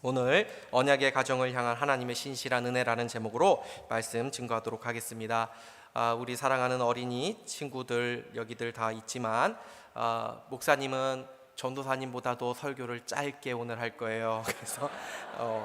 오늘 언약의 가정을 향한 하나님의 신실한 은혜라는 제목으로 말씀 증거하도록 하겠습니다. 우리 사랑하는 어린이 친구들 여기들 다 있지만 목사님은 전도사님보다도 설교를 짧게 오늘 할 거예요. 그래서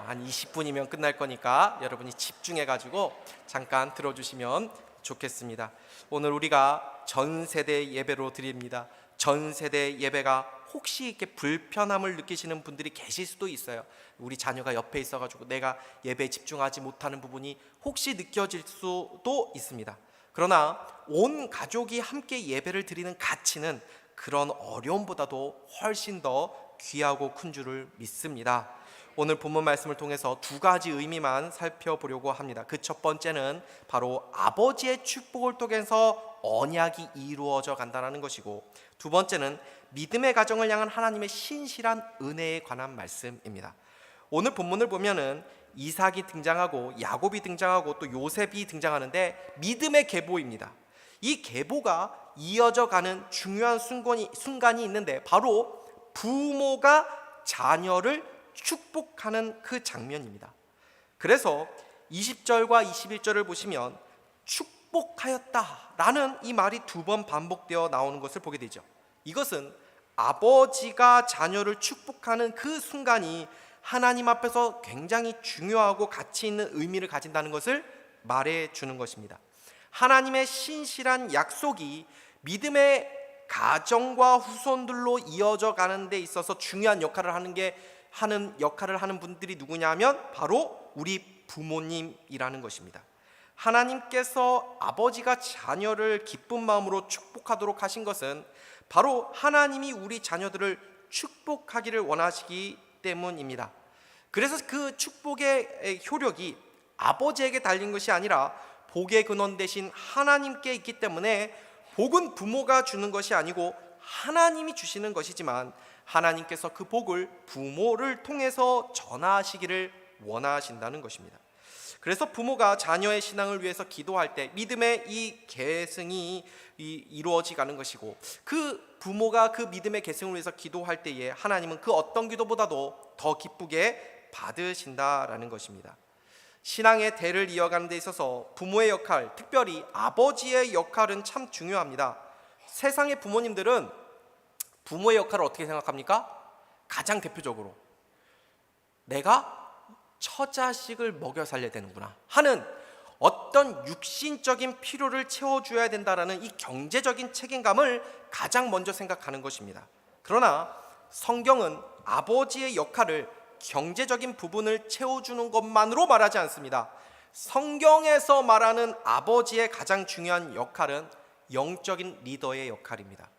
한 20분이면 끝날 거니까 여러분이 집중해가지고 잠깐 들어주시면 좋겠습니다. 오늘 우리가 전 세대 예배로 드립니다. 전 세대 예배가 혹시 이렇게 불편함을 느끼시는 분들이 계실 수도 있어요. 우리 자녀가 옆에 있어가지고 내가 예배에 집중하지 못하는 부분이 혹시 느껴질 수도 있습니다. 그러나 온 가족이 함께 예배를 드리는 가치는 그런 어려움보다도 훨씬 더 귀하고 큰 줄을 믿습니다. 오늘 본문 말씀을 통해서 두 가지 의미만 살펴보려고 합니다. 그 첫 번째는 바로 아버지의 축복을 통해서 언약이 이루어져 간다는 것이고, 두 번째는 믿음의 가정을 향한 하나님의 신실한 은혜에 관한 말씀입니다. 오늘 본문을 보면은 이삭이 등장하고 야곱이 등장하고 또 요셉이 등장하는데 믿음의 계보입니다. 이 계보가 이어져 가는 중요한 순간이 있는데 바로 부모가 자녀를 축복하는 그 장면입니다. 그래서 20절과 21절을 보시면 축복하였다라는 이 말이 두 번 반복되어 나오는 것을 보게 되죠. 이것은 아버지가 자녀를 축복하는 그 순간이 하나님 앞에서 굉장히 중요하고 가치 있는 의미를 가진다는 것을 말해주는 것입니다. 하나님의 신실한 약속이 믿음의 가정과 후손들로 이어져 가는 데 있어서 중요한 역할을 하는 분들이 누구냐면 바로 우리 부모님이라는 것입니다. 하나님께서 아버지가 자녀를 기쁜 마음으로 축복하도록 하신 것은 바로 하나님이 우리 자녀들을 축복하기를 원하시기 때문입니다. 그래서 그 축복의 효력이 아버지에게 달린 것이 아니라 복의 근원 되신 하나님께 있기 때문에 복은 부모가 주는 것이 아니고 하나님이 주시는 것이지만 하나님께서 그 복을 부모를 통해서 전하시기를 원하신다는 것입니다. 그래서 부모가 자녀의 신앙을 위해서 기도할 때 믿음의 이 계승이 이루어지 가는 것이고, 그 부모가 그 믿음의 계승을 위해서 기도할 때에 하나님은 그 어떤 기도보다도 더 기쁘게 받으신다라는 것입니다. 신앙의 대를 이어가는 데 있어서 부모의 역할, 특별히 아버지의 역할은 참 중요합니다. 세상의 부모님들은 부모의 역할을 어떻게 생각합니까? 가장 대표적으로 내가 처자식을 먹여 살려야 되는구나 하는 어떤 육신적인 필요를 채워줘야 된다라는 이 경제적인 책임감을 가장 먼저 생각하는 것입니다. 그러나 성경은 아버지의 역할을 경제적인 부분을 채워주는 것만으로 말하지 않습니다. 성경에서 말하는 아버지의 가장 중요한 역할은 영적인 리더의 역할입니다.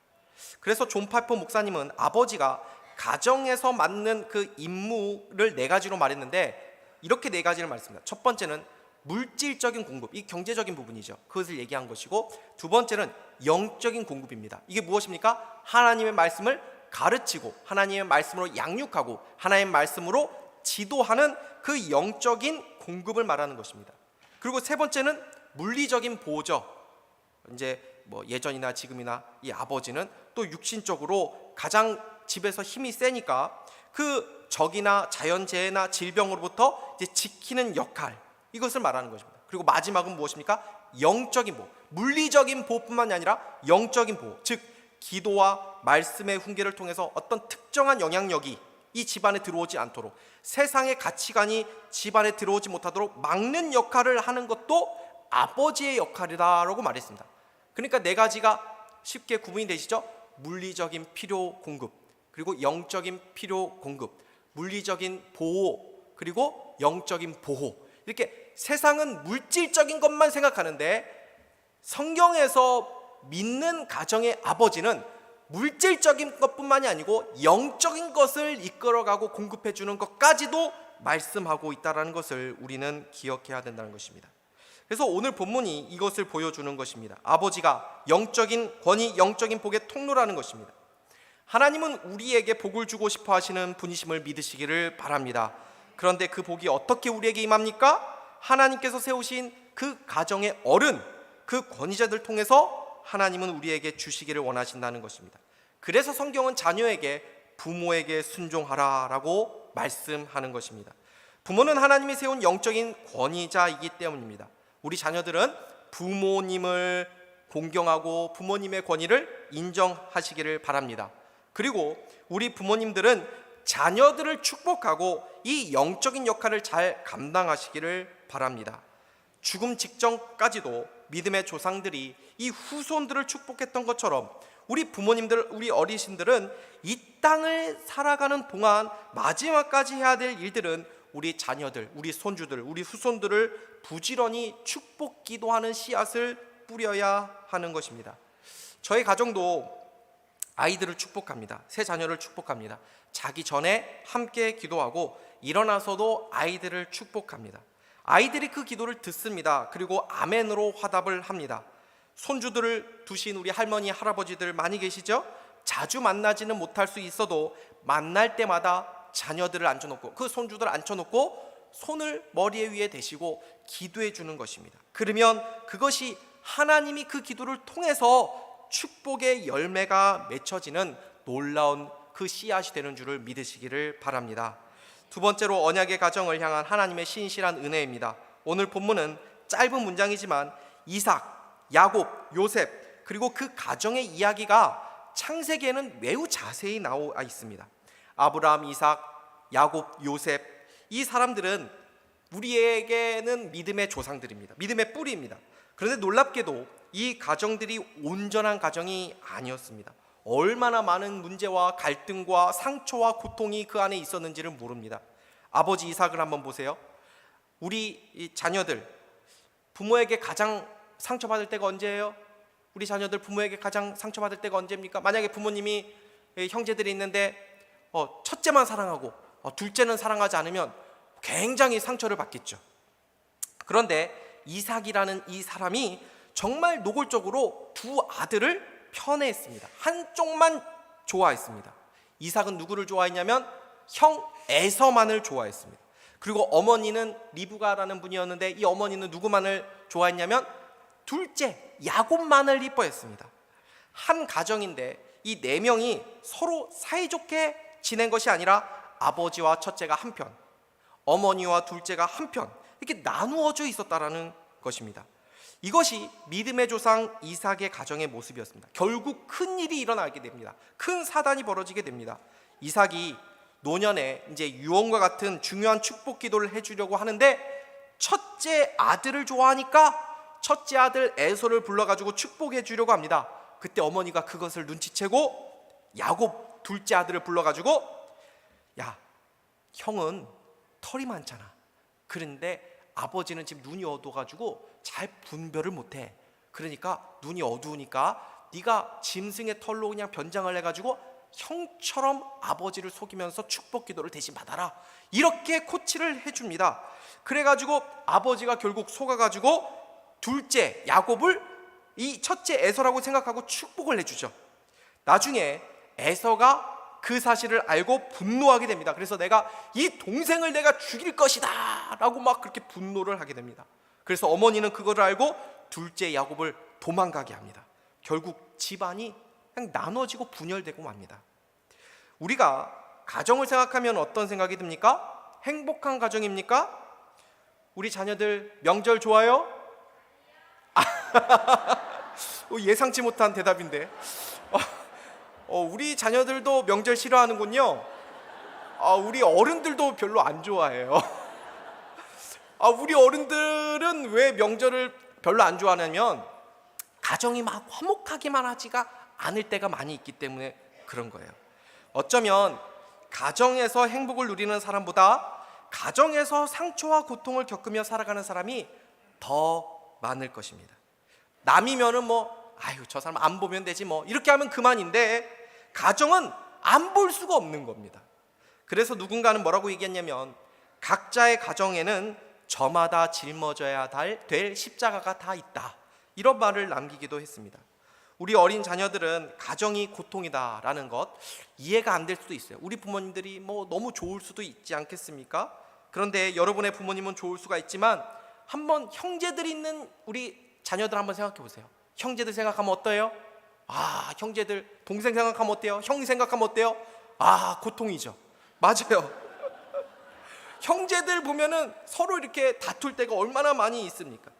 그래서 존 파이퍼 목사님은 아버지가 가정에서 맡는 그 임무를 네 가지로 말했는데 이렇게 네 가지를 말했습니다. 첫 번째는 물질적인 공급, 이 경제적인 부분이죠. 그것을 얘기한 것이고, 두 번째는 영적인 공급입니다. 이게 무엇입니까? 하나님의 말씀을 가르치고 하나님의 말씀으로 양육하고 하나님의 말씀으로 지도하는 그 영적인 공급을 말하는 것입니다. 그리고 세 번째는 물리적인 보호죠. 이제 예전이나 지금이나 이 아버지는 또 육신적으로 가장 집에서 힘이 세니까 그 적이나 자연재해나 질병으로부터 이제 지키는 역할, 이것을 말하는 것입니다. 그리고 마지막은 무엇입니까? 영적인 보호, 물리적인 보호뿐만이 아니라 영적인 보호, 즉 기도와 말씀의 훈계를 통해서 어떤 특정한 영향력이 이 집안에 들어오지 않도록, 세상의 가치관이 집안에 들어오지 못하도록 막는 역할을 하는 것도 아버지의 역할이다라고 말했습니다. 그러니까 네 가지가 쉽게 구분이 되시죠? 물리적인 필요 공급, 그리고 영적인 필요 공급, 물리적인 보호, 그리고 영적인 보호. 이렇게 세상은 물질적인 것만 생각하는데 성경에서 믿는 가정의 아버지는 물질적인 것뿐만이 아니고 영적인 것을 이끌어가고 공급해주는 것까지도 말씀하고 있다는 것을 우리는 기억해야 된다는 것입니다. 그래서 오늘 본문이 이것을 보여주는 것입니다. 아버지가 영적인 권위, 영적인 복의 통로라는 것입니다. 하나님은 우리에게 복을 주고 싶어 하시는 분이심을 믿으시기를 바랍니다. 그런데 그 복이 어떻게 우리에게 임합니까? 하나님께서 세우신 그 가정의 어른, 그 권위자들 통해서 하나님은 우리에게 주시기를 원하신다는 것입니다. 그래서 성경은 자녀에게 부모에게 순종하라라고 말씀하는 것입니다. 부모는 하나님이 세운 영적인 권위자이기 때문입니다. 우리 자녀들은 부모님을 공경하고 부모님의 권위를 인정하시기를 바랍니다. 그리고 우리 부모님들은 자녀들을 축복하고 이 영적인 역할을 잘 감당하시기를 바랍니다. 죽음 직전까지도 믿음의 조상들이 이 후손들을 축복했던 것처럼 우리 부모님들, 우리 어르신들은 이 땅을 살아가는 동안 마지막까지 해야 될 일들은 우리 자녀들, 우리 손주들, 우리 후손들을 부지런히 축복 기도하는 씨앗을 뿌려야 하는 것입니다. 저희 가정도 아이들을 축복합니다. 새 자녀를 축복합니다. 자기 전에 함께 기도하고 일어나서도 아이들을 축복합니다. 아이들이 그 기도를 듣습니다. 그리고 아멘으로 화답을 합니다. 손주들을 두신 우리 할머니, 할아버지들 많이 계시죠? 자주 만나지는 못할 수 있어도 만날 때마다 자녀들을 앉혀놓고 그 손주들 앉혀놓고 손을 머리 위에 대시고 기도해 주는 것입니다. 그러면 그것이 하나님이 그 기도를 통해서 축복의 열매가 맺혀지는 놀라운 그 씨앗이 되는 줄을 믿으시기를 바랍니다. 두 번째로 언약의 가정을 향한 하나님의 신실한 은혜입니다. 오늘 본문은 짧은 문장이지만 이삭, 야곱, 요셉 그리고 그 가정의 이야기가 창세기에는 매우 자세히 나와 있습니다. 아브라함, 이삭, 야곱, 요셉 이 사람들은 우리에게는 믿음의 조상들입니다. 믿음의 뿌리입니다. 그런데 놀랍게도 이 가정들이 온전한 가정이 아니었습니다. 얼마나 많은 문제와 갈등과 상처와 고통이 그 안에 있었는지를 모릅니다. 아버지 이삭을 한번 보세요. 우리 자녀들 부모에게 가장 상처받을 때가 언제예요? 우리 자녀들 부모에게 가장 상처받을 때가 언제입니까? 만약에 부모님이 형제들이 있는데 첫째만 사랑하고 둘째는 사랑하지 않으면 굉장히 상처를 받겠죠. 그런데 이삭이라는 이 사람이 정말 노골적으로 두 아들을 편애했습니다. 한쪽만 좋아했습니다. 이삭은 누구를 좋아했냐면 형 에서만을 좋아했습니다. 그리고 어머니는 리브가라는 분이었는데 이 어머니는 누구만을 좋아했냐면 둘째 야곱만을 이뻐했습니다. 한 가정인데 이 네 명이 서로 사이좋게 지낸 것이 아니라 아버지와 첫째가 한편, 어머니와 둘째가 한편 이렇게 나누어져 있었다라는 것입니다. 이것이 믿음의 조상 이삭의 가정의 모습이었습니다. 결국 큰 일이 일어나게 됩니다. 큰 사단이 벌어지게 됩니다. 이삭이 노년에 이제 유언과 같은 중요한 축복 기도를 해주려고 하는데 첫째 아들을 좋아하니까 첫째 아들 에서를 불러가지고 축복해 주려고 합니다. 그때 어머니가 그것을 눈치채고 야곱 둘째 아들을 불러가지고 야, 형은 털이 많잖아. 그런데 아버지는 지금 눈이 어두워가지고 잘 분별을 못해. 그러니까 눈이 어두우니까 네가 짐승의 털로 그냥 변장을 해가지고 형처럼 아버지를 속이면서 축복 기도를 대신 받아라. 이렇게 코치를 해줍니다. 그래가지고 아버지가 결국 속아가지고 둘째 야곱을 이 첫째 에서라고 생각하고 축복을 해주죠. 나중에 에서가 그 사실을 알고 분노하게 됩니다. 그래서 내가 이 동생을 내가 죽일 것이다 라고 막 그렇게 분노를 하게 됩니다. 그래서 어머니는 그걸 알고 둘째 야곱을 도망가게 합니다. 결국 집안이 그냥 나눠지고 분열되고 맙니다. 우리가 가정을 생각하면 어떤 생각이 듭니까? 행복한 가정입니까? 우리 자녀들 명절 좋아요? 예상치 못한 대답인데 우리 자녀들도 명절 싫어하는군요. 우리 어른들도 별로 안 좋아해요. 우리 어른들은 왜 명절을 별로 안 좋아하냐면 가정이 막 화목하기만 하지가 않을 때가 많이 있기 때문에 그런 거예요. 어쩌면 가정에서 행복을 누리는 사람보다 가정에서 상처와 고통을 겪으며 살아가는 사람이 더 많을 것입니다. 남이면은 저 사람 안 보면 되지 이렇게 하면 그만인데 가정은 안 볼 수가 없는 겁니다. 그래서 누군가는 뭐라고 얘기했냐면 각자의 가정에는 저마다 짊어져야 될 십자가가 다 있다. 이런 말을 남기기도 했습니다. 우리 어린 자녀들은 가정이 고통이다라는 것 이해가 안 될 수도 있어요. 우리 부모님들이 너무 좋을 수도 있지 않겠습니까? 그런데 여러분의 부모님은 좋을 수가 있지만 한번 형제들이 있는 우리 자녀들 한번 생각해 보세요. 형제들 생각하면 어때요? 형제들 동생 생각하면 어때요? 형 생각하면 어때요? 고통이죠. 맞아요. 형제들 보면은 서로 이렇게 다툴 때가 얼마나 많이 있습니까?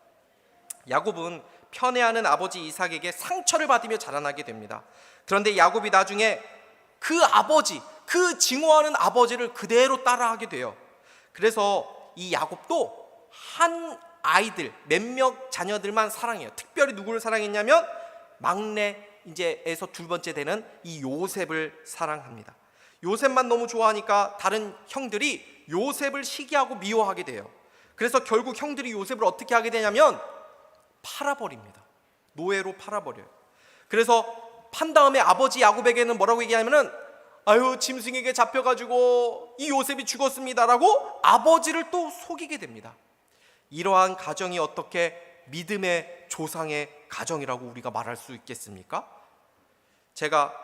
야곱은 편애하는 아버지 이삭에게 상처를 받으며 자라나게 됩니다. 그런데 야곱이 나중에 그 아버지, 그 증오하는 아버지를 그대로 따라하게 돼요. 그래서 이 야곱도 한 아이들, 몇몇 자녀들만 사랑해요. 특별히 누구를 사랑했냐면 막내 이제에서 두 번째 되는 이 요셉을 사랑합니다. 요셉만 너무 좋아하니까 다른 형들이 요셉을 시기하고 미워하게 돼요. 그래서 결국 형들이 요셉을 어떻게 하게 되냐면 팔아버립니다. 노예로 팔아버려요. 그래서 판 다음에 아버지 야곱에게는 뭐라고 얘기하냐면은 아유 짐승에게 잡혀가지고 이 요셉이 죽었습니다라고 아버지를 또 속이게 됩니다. 이러한 가정이 어떻게 믿음의 조상의 가정이라고 우리가 말할 수 있겠습니까? 제가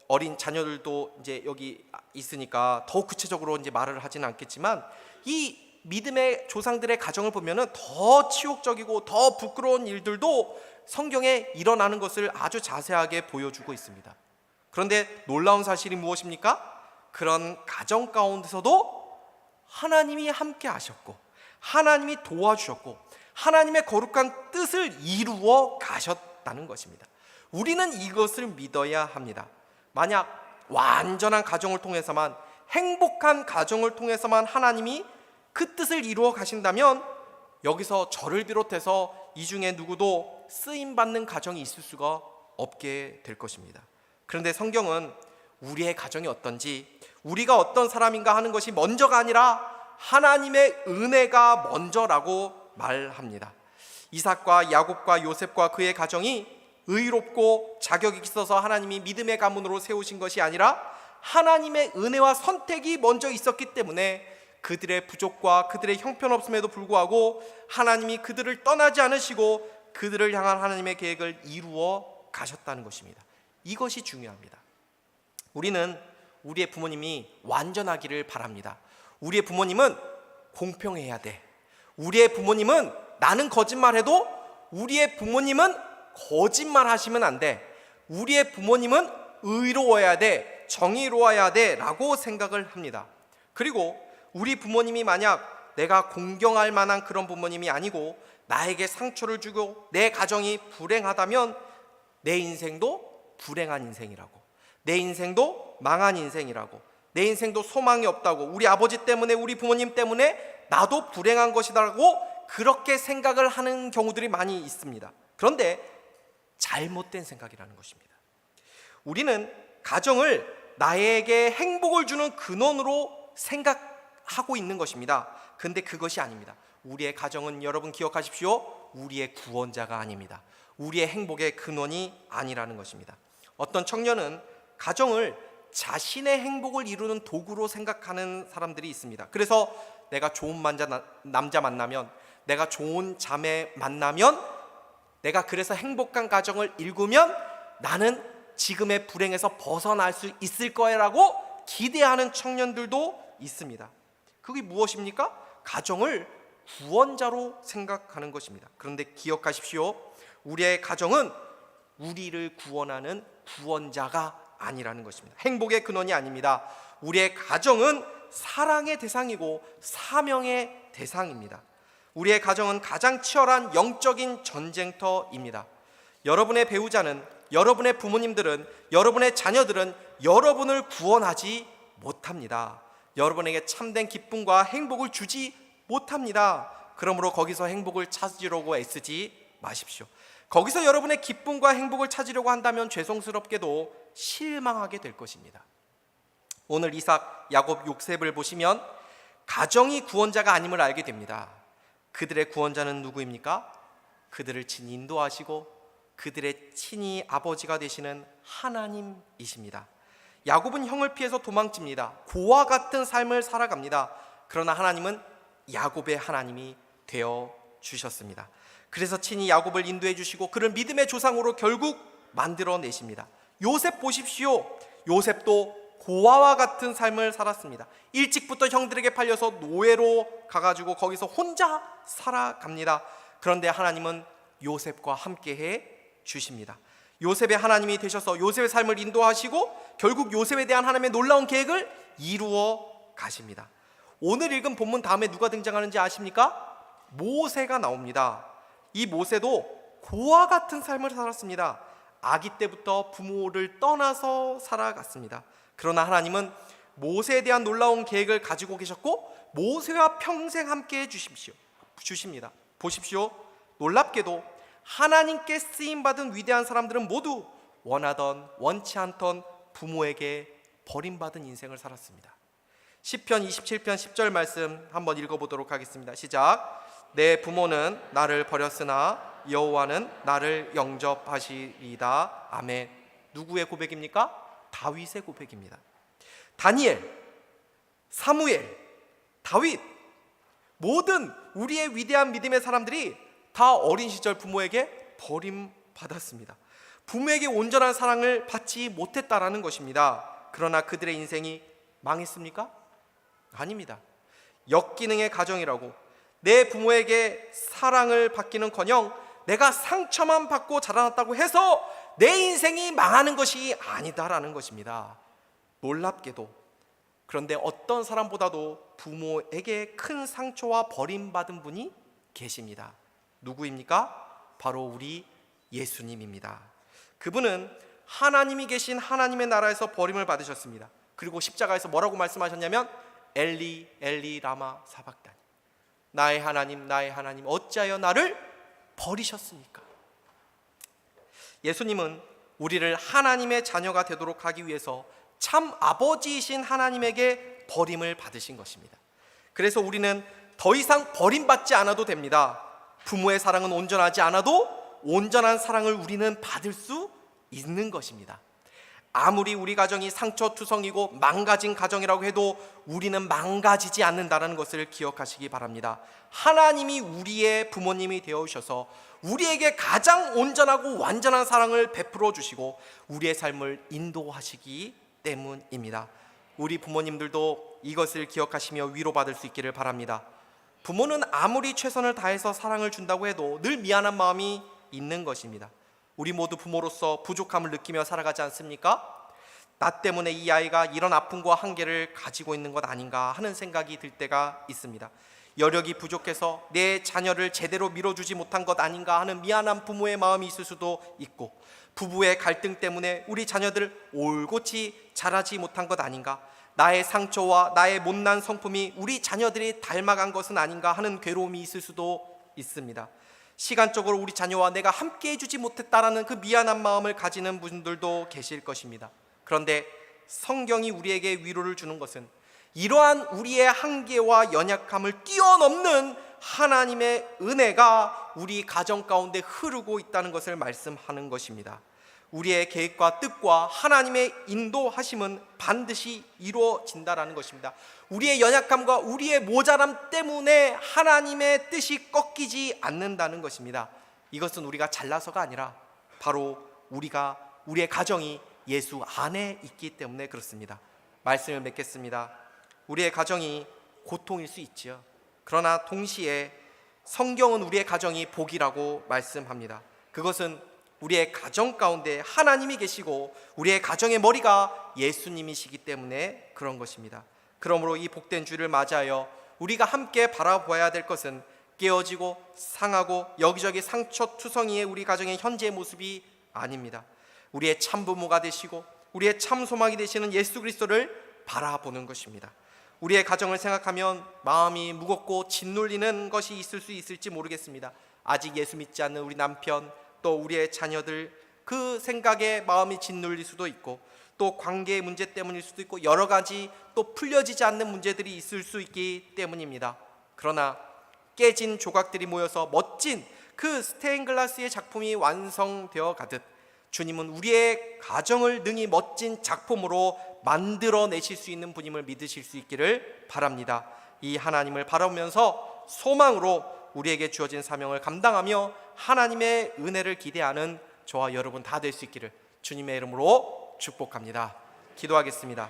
어린 자녀들도 이제 여기 있으니까 더 구체적으로 이제 말을 하지는 않겠지만 이 믿음의 조상들의 가정을 보면은 더 치욕적이고 더 부끄러운 일들도 성경에 일어나는 것을 아주 자세하게 보여주고 있습니다. 그런데 놀라운 사실이 무엇입니까? 그런 가정 가운데서도 하나님이 함께 하셨고 하나님이 도와주셨고 하나님의 거룩한 뜻을 이루어 가셨다는 것입니다. 우리는 이것을 믿어야 합니다. 만약 완전한 가정을 통해서만, 행복한 가정을 통해서만 하나님이 그 뜻을 이루어 가신다면 여기서 저를 비롯해서 이 중에 누구도 쓰임받는 가정이 있을 수가 없게 될 것입니다. 그런데 성경은 우리의 가정이 어떤지, 우리가 어떤 사람인가 하는 것이 먼저가 아니라 하나님의 은혜가 먼저라고 말합니다. 이삭과 야곱과 요셉과 그의 가정이 의롭고 자격이 있어서 하나님이 믿음의 가문으로 세우신 것이 아니라 하나님의 은혜와 선택이 먼저 있었기 때문에 그들의 부족과 그들의 형편없음에도 불구하고 하나님이 그들을 떠나지 않으시고 그들을 향한 하나님의 계획을 이루어 가셨다는 것입니다. 이것이 중요합니다. 우리는 우리의 부모님이 완전하기를 바랍니다. 우리의 부모님은 공평해야 돼. 우리의 부모님은 나는 거짓말해도 우리의 부모님은 거짓말 하시면 안 돼. 우리의 부모님은 의로워야 돼. 정의로워야 돼 라고 생각을 합니다. 그리고 우리 부모님이 만약 내가 공경할 만한 그런 부모님이 아니고 나에게 상처를 주고 내 가정이 불행하다면 내 인생도 불행한 인생이라고, 내 인생도 망한 인생이라고, 내 인생도 소망이 없다고, 우리 아버지 때문에 우리 부모님 때문에 나도 불행한 것이라고 그렇게 생각을 하는 경우들이 많이 있습니다. 그런데 잘못된 생각이라는 것입니다. 우리는 가정을 나에게 행복을 주는 근원으로 생각하고 있는 것입니다. 근데 그것이 아닙니다. 우리의 가정은 여러분 기억하십시오. 우리의 구원자가 아닙니다. 우리의 행복의 근원이 아니라는 것입니다. 어떤 청년은 가정을 자신의 행복을 이루는 도구로 생각하는 사람들이 있습니다. 그래서 내가 좋은 남자 만나면, 내가 좋은 자매 만나면, 내가 그래서 행복한 가정을 이루면 나는 지금의 불행에서 벗어날 수 있을 거라고 기대하는 청년들도 있습니다. 그게 무엇입니까? 가정을 구원자로 생각하는 것입니다. 그런데 기억하십시오. 우리의 가정은 우리를 구원하는 구원자가 아니라는 것입니다. 행복의 근원이 아닙니다. 우리의 가정은 사랑의 대상이고 사명의 대상입니다. 우리의 가정은 가장 치열한 영적인 전쟁터입니다. 여러분의 배우자는, 여러분의 부모님들은, 여러분의 자녀들은 여러분을 구원하지 못합니다. 여러분에게 참된 기쁨과 행복을 주지 못합니다. 그러므로 거기서 행복을 찾으려고 애쓰지 마십시오. 거기서 여러분의 기쁨과 행복을 찾으려고 한다면 죄송스럽게도 실망하게 될 것입니다. 오늘 이삭, 야곱, 요셉을 보시면 가정이 구원자가 아님을 알게 됩니다. 그들의 구원자는 누구입니까? 그들을 친히 인도하시고 그들의 친히 아버지가 되시는 하나님이십니다. 야곱은 형을 피해서 도망칩니다. 고와 같은 삶을 살아갑니다. 그러나 하나님은 야곱의 하나님이 되어 주셨습니다. 그래서 친히 야곱을 인도해 주시고 그를 믿음의 조상으로 결국 만들어내십니다. 요셉 보십시오. 요셉도 고아와 같은 삶을 살았습니다. 일찍부터 형들에게 팔려서 노예로 가가지고 거기서 혼자 살아갑니다. 그런데 하나님은 요셉과 함께해 주십니다. 요셉의 하나님이 되셔서 요셉의 삶을 인도하시고 결국 요셉에 대한 하나님의 놀라운 계획을 이루어 가십니다. 오늘 읽은 본문 다음에 누가 등장하는지 아십니까? 모세가 나옵니다. 이 모세도 고와 같은 삶을 살았습니다. 아기 때부터 부모를 떠나서 살아갔습니다. 그러나 하나님은 모세에 대한 놀라운 계획을 가지고 계셨고 모세와 평생 함께해 주십니다. 보십시오. 놀랍게도 하나님께 쓰임받은 위대한 사람들은 모두 원하던 원치 않던 부모에게 버림받은 인생을 살았습니다. 시편 27편 10절 말씀 한번 읽어보도록 하겠습니다. 시작. 내 부모는 나를 버렸으나 여호와는 나를 영접하시리다. 아멘. 누구의 고백입니까? 다윗의 고백입니다. 다니엘, 사무엘, 다윗, 모든 우리의 위대한 믿음의 사람들이 다 어린 시절 부모에게 버림받았습니다. 부모에게 온전한 사랑을 받지 못했다라는 것입니다. 그러나 그들의 인생이 망했습니까? 아닙니다. 역기능의 가정이라고 내 부모에게 사랑을 받기는커녕 내가 상처만 받고 자라났다고 해서 내 인생이 망하는 것이 아니다라는 것입니다. 놀랍게도 그런데 어떤 사람보다도 부모에게 큰 상처와 버림받은 분이 계십니다. 누구입니까? 바로 우리 예수님입니다. 그분은 하나님이 계신 하나님의 나라에서 버림을 받으셨습니다. 그리고 십자가에서 뭐라고 말씀하셨냐면 엘리 엘리 라마 사박다니, 나의 하나님 어찌하여 나를 버리셨습니까? 예수님은 우리를 하나님의 자녀가 되도록 하기 위해서 참 아버지이신 하나님에게 버림을 받으신 것입니다. 그래서 우리는 더 이상 버림받지 않아도 됩니다. 부모의 사랑은 온전하지 않아도 온전한 사랑을 우리는 받을 수 있는 것입니다. 아무리 우리 가정이 상처투성이고 망가진 가정이라고 해도 우리는 망가지지 않는다는 것을 기억하시기 바랍니다. 하나님이 우리의 부모님이 되어주셔서 우리에게 가장 온전하고 완전한 사랑을 베풀어 주시고 우리의 삶을 인도하시기 때문입니다. 우리 부모님들도 이것을 기억하시며 위로받을 수 있기를 바랍니다. 부모는 아무리 최선을 다해서 사랑을 준다고 해도 늘 미안한 마음이 있는 것입니다. 우리 모두 부모로서 부족함을 느끼며 살아가지 않습니까? 나 때문에 이 아이가 이런 아픔과 한계를 가지고 있는 것 아닌가 하는 생각이 들 때가 있습니다. 여력이 부족해서 내 자녀를 제대로 밀어주지 못한 것 아닌가 하는 미안한 부모의 마음이 있을 수도 있고, 부부의 갈등 때문에 우리 자녀들 올곧이 자라지 못한 것 아닌가, 나의 상처와 나의 못난 성품이 우리 자녀들이 닮아간 것은 아닌가 하는 괴로움이 있을 수도 있습니다. 시간적으로 우리 자녀와 내가 함께 해주지 못했다라는 그 미안한 마음을 가지는 분들도 계실 것입니다. 그런데 성경이 우리에게 위로를 주는 것은 이러한 우리의 한계와 연약함을 뛰어넘는 하나님의 은혜가 우리 가정 가운데 흐르고 있다는 것을 말씀하는 것입니다. 우리의 계획과 뜻과 하나님의 인도하심은 반드시 이루어진다라는 것입니다. 우리의 연약함과 우리의 모자람 때문에 하나님의 뜻이 꺾이지 않는다는 것입니다. 이것은 우리가 잘나서가 아니라 바로 우리의 가정이 예수 안에 있기 때문에 그렇습니다. 말씀을 맺겠습니다. 우리의 가정이 고통일 수 있지요. 그러나 동시에 성경은 우리의 가정이 복이라고 말씀합니다. 그것은 우리의 가정 가운데 하나님이 계시고 우리의 가정의 머리가 예수님이시기 때문에 그런 것입니다. 그러므로 이 복된 주를 맞이하여 우리가 함께 바라보아야 될 것은 깨어지고 상하고 여기저기 상처투성이의 우리 가정의 현재의 모습이 아닙니다. 우리의 참부모가 되시고 우리의 참소망이 되시는 예수 그리스도를 바라보는 것입니다. 우리의 가정을 생각하면 마음이 무겁고 짓눌리는 것이 있을 수 있을지 모르겠습니다. 아직 예수 믿지 않는 우리 남편, 또 우리의 자녀들, 그 생각에 마음이 짓눌릴 수도 있고, 또 관계의 문제 때문일 수도 있고, 여러 가지 또 풀려지지 않는 문제들이 있을 수 있기 때문입니다. 그러나 깨진 조각들이 모여서 멋진 그 스테인글라스의 작품이 완성되어 가듯 주님은 우리의 가정을 능히 멋진 작품으로 만들어내실 수 있는 분임을 믿으실 수 있기를 바랍니다. 이 하나님을 바라보면서 소망으로 우리에게 주어진 사명을 감당하며 하나님의 은혜를 기대하는 저와 여러분 다 될 수 있기를 주님의 이름으로 축복합니다. 기도하겠습니다.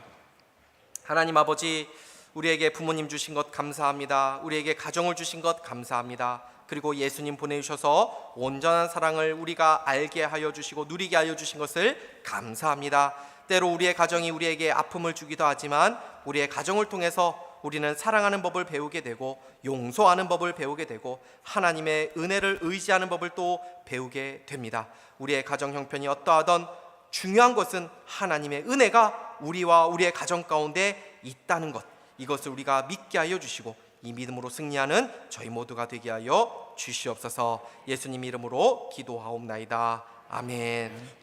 하나님 아버지, 우리에게 부모님 주신 것 감사합니다. 우리에게 가정을 주신 것 감사합니다. 그리고 예수님 보내주셔서 온전한 사랑을 우리가 알게 하여 주시고 누리게 하여 주신 것을 감사합니다. 때로 우리의 가정이 우리에게 아픔을 주기도 하지만 우리의 가정을 통해서 우리는 사랑하는 법을 배우게 되고 용서하는 법을 배우게 되고 하나님의 은혜를 의지하는 법을 또 배우게 됩니다. 우리의 가정 형편이 어떠하던 중요한 것은 하나님의 은혜가 우리와 우리의 가정 가운데 있다는 것, 이것을 우리가 믿게 하여 주시고 이 믿음으로 승리하는 저희 모두가 되게 하여 주시옵소서. 예수님 이름으로 기도하옵나이다. 아멘.